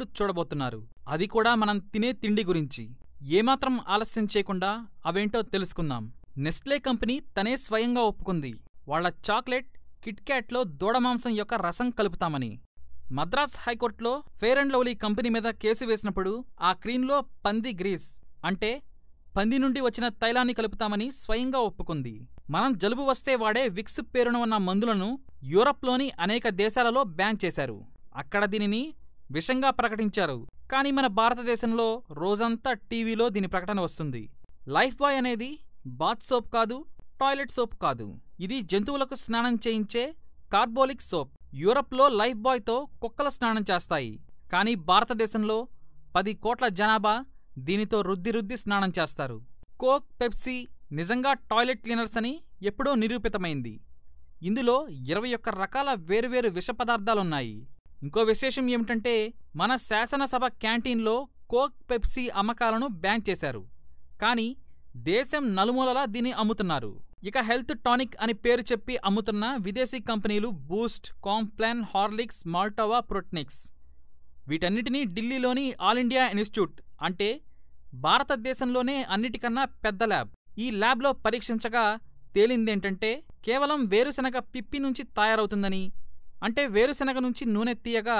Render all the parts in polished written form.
ఇప్పుడు చూడబోతున్నారు. అది కూడా మనం తినే తిండి గురించి. ఏమాత్రం ఆలస్యం చేయకుండా అవేంటో తెలుసుకుందాం. నెస్ట్లే కంపెనీ తనే స్వయంగా ఒప్పుకుంది వాళ్ల చాక్లెట్ కిట్ క్యాట్లో దూడమాంసం యొక్క రసం కలుపుతామని. మద్రాస్ హైకోర్టులో ఫెయిర్ అండ్ లవ్లీ కంపెనీ మీద కేసు వేసినప్పుడు ఆ క్రీంలో పంది గ్రీస్ అంటే పంది నుండి వచ్చిన తైలాన్ని కలుపుతామని స్వయంగా ఒప్పుకుంది. మనం జలుబు వస్తే వాడే విక్స్ పేరున ఉన్న మందులను యూరప్లోని అనేక దేశాలలో బ్యాన్ చేశారు. అక్కడ దీనిని విషంగా ప్రకటించారు. కానీ మన భారతదేశంలో రోజంతా టీవీలో దీని ప్రకటన వస్తుంది. లైఫ్ బాయ్ అనేది బాత్ సోప్ కాదు, టాయిలెట్ సోప్ కాదు. ఇది జంతువులకు స్నానం చేయించే కార్బోలిక్ సోప్. యూరప్లో లైఫ్ బాయ్తో కుక్కల స్నానం చేస్తాయి. కానీ భారతదేశంలో 10 కోట్ల జనాభా దీనితో రుద్ది స్నానం చేస్తారు. కోక్, పెప్సీ నిజంగా టాయిలెట్ క్లీనర్స్ అని ఎప్పుడో నిరూపితమైంది. ఇందులో 21 రకాల వేరువేరు విష పదార్థాలున్నాయి. ఇంకో విశేషం ఏమిటంటే మన శాసనసభ క్యాంటీన్లో కోక్, పెప్సీ అమ్మకాలను బ్యాన్ చేశారు. కానీ దేశం నలుమూలలా దీన్ని అమ్ముతున్నారు. ఇక హెల్త్ టానిక్ అని పేరు చెప్పి అమ్ముతున్న విదేశీ కంపెనీలు బూస్ట్, కాంప్లాన్, హార్లిక్స్, మాల్టోవా, ప్రోట్నిక్స్. వీటన్నిటినీ ఢిల్లీలోని ఆల్ ఇండియా ఇన్స్టిట్యూట్ అంటే భారతదేశంలోనే అన్నిటికన్నా పెద్ద ల్యాబ్. ఈ ల్యాబ్లో పరీక్షించగా తేలిందేంటంటే కేవలం వేరుశనగ పిప్పి నుంచి తయారవుతుందని. అంటే వేరుశనగ నుంచి నూనె తీయగా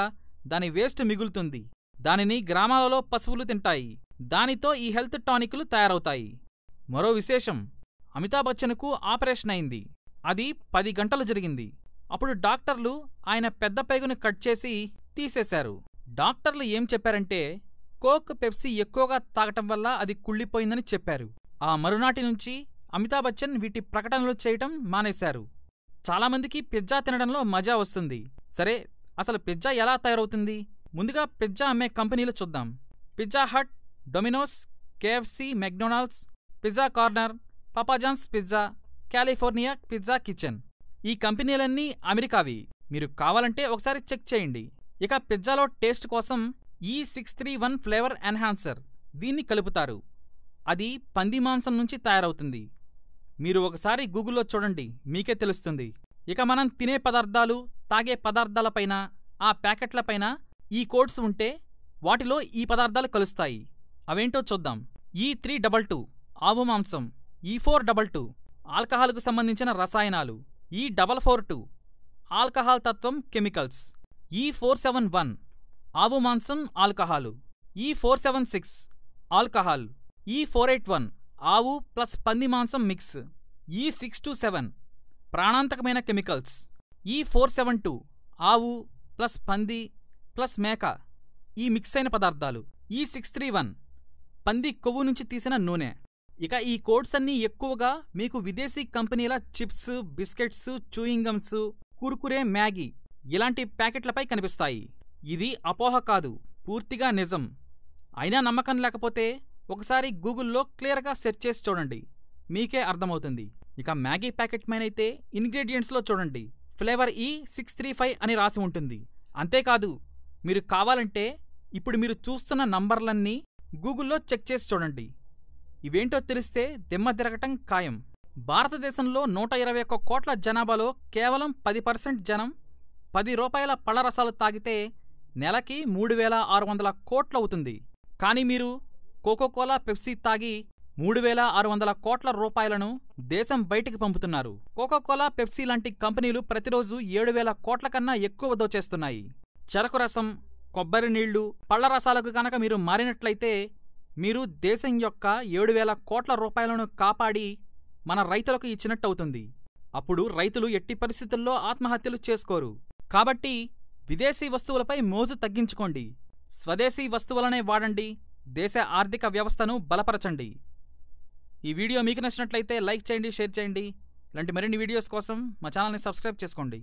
దాని వేస్ట్ మిగులుతుంది. దానిని గ్రామాలలో పశువులు తింటాయి. దానితో ఈ హెల్త్ టానిక్లు తయారవుతాయి. మరో విశేషం, అమితాబ్ బచ్చన్కు ఆపరేషన్ అయింది. అది 10 గంటలు జరిగింది. అప్పుడు డాక్టర్లు ఆయన పెద్ద పేగుని కట్ చేసి తీసేశారు. డాక్టర్లు ఏం చెప్పారంటే కోక్, పెప్సీ ఎక్కువగా తాగటం వల్ల అది కుళ్ళిపోయిందని చెప్పారు. ఆ మరునాటి నుంచి అమితాబ్ బచ్చన్ వీటి ప్రకటనలు చేయటం మానేశారు. చాలామందికి పిజ్జా తినడంలో మజా వస్తుంది. సరే, అసలు పిజ్జా ఎలా తయారవుతుంది? ముందుగా పిజ్జా అమ్మే కంపెనీలు చూద్దాం. Pizza Hut, Domino's, KFC, McDonald's, Pizza Corner, Papa John's pizza, California Pizza Kitchen. ఈ కంపెనీలన్నీ అమెరికావి. మీరు కావాలంటే ఒకసారి చెక్ చేయండి. ఇక పిజ్జాలో టేస్ట్ కోసం E631 ఫ్లేవర్ ఎన్హాన్సర్ దీన్ని కలుపుతారు. అది పంది మాంసం నుంచి తయారవుతుంది. మీరు ఒకసారి గూగుల్లో చూడండి, మీకే తెలుస్తుంది. ఇక మనం తినే పదార్థాలు, తాగే పదార్థాలపైన, ఆ ప్యాకెట్లపైన ఈ కోడ్స్ ఉంటే వాటిలో ఈ పదార్థాలు కలుస్తాయి. అవేంటో చూద్దాం. E322 ఆవు మాంసం, E422 ఆల్కహాల్కు సంబంధించిన రసాయనాలు, E442 ఆల్కహాల్ తత్వం కెమికల్స్, E471 ఆవు మాంసం ఆల్కహాలు, E476 ఆల్కహాల్, E481 ఆవు ప్లస్ పంది మాంసం మిక్స్, E627 ప్రాణాంతకమైన కెమికల్స్, E472 ఆవు ప్లస్ పంది ప్లస్ మేక ఈ మిక్స్ అయిన పదార్థాలు, E631 పంది కొవ్వు నుంచి తీసిన నూనె. ఇక ఈ కోడ్స్ అన్నీ ఎక్కువగా మీకు విదేశీ కంపెనీల చిప్స్, బిస్కెట్స్, చూయింగమ్స్, కుర్కురే, మ్యాగీ ఇలాంటి ప్యాకెట్లపై కనిపిస్తాయి. ఇది అపోహ కాదు, పూర్తిగా నిజం. అయినా నమ్మకం లేకపోతే ఒకసారి గూగుల్లో క్లియర్గా సెర్చ్ చేసి చూడండి, మీకే అర్థమవుతుంది. ఇక మ్యాగీ ప్యాకెట్ పైనైతే ఇంగ్రీడియంట్స్లో చూడండి, ఫ్లేవర్ E635 అని రాసి ఉంటుంది. అంతేకాదు, మీరు కావాలంటే ఇప్పుడు మీరు చూస్తున్న నంబర్లన్నీ గూగుల్లో చెక్ చేసి చూడండి. ఇవేంటో తెలిస్తే దిమ్మ తిరగటం ఖాయం. భారతదేశంలో 121 కోట్ల జనాభాలో కేవలం 10% జనం 10 రూపాయల పళ్ళరసాలు తాగితే నెలకి 3600 కోట్లవుతుంది. కానీ మీరు కోకోకోలా, పెప్సీ తాగి 3600 కోట్ల రూపాయలను దేశం బయటికి పంపుతున్నారు. కోకోకోలా, పెప్సీ లాంటి కంపెనీలు ప్రతిరోజు 7000 కోట్ల కన్నా ఎక్కువ దోచేస్తున్నాయి. చెరకు రసం, కొబ్బరి నీళ్లు, పళ్లరసాలకు కనుక మీరు మారినట్లయితే మీరు దేశం యొక్క 7000 కోట్ల రూపాయలను కాపాడి మన రైతులకు ఇచ్చినట్టవుతుంది. అప్పుడు రైతులు ఎట్టి పరిస్థితుల్లో ఆత్మహత్యలు చేసుకోరు. కాబట్టి విదేశీ వస్తువులపై మోజు తగ్గించుకోండి, స్వదేశీ వస్తువులనే వాడండి, దేశ ఆర్థిక వ్యవస్థను బలపరచండి. ఈ వీడియో మీకు నచ్చినట్లయితే లైక్ చేయండి, షేర్ చేయండి. ఇలాంటి మరిన్ని వీడియోస్ కోసం మా ఛానల్ని సబ్స్క్రైబ్ చేసుకోండి.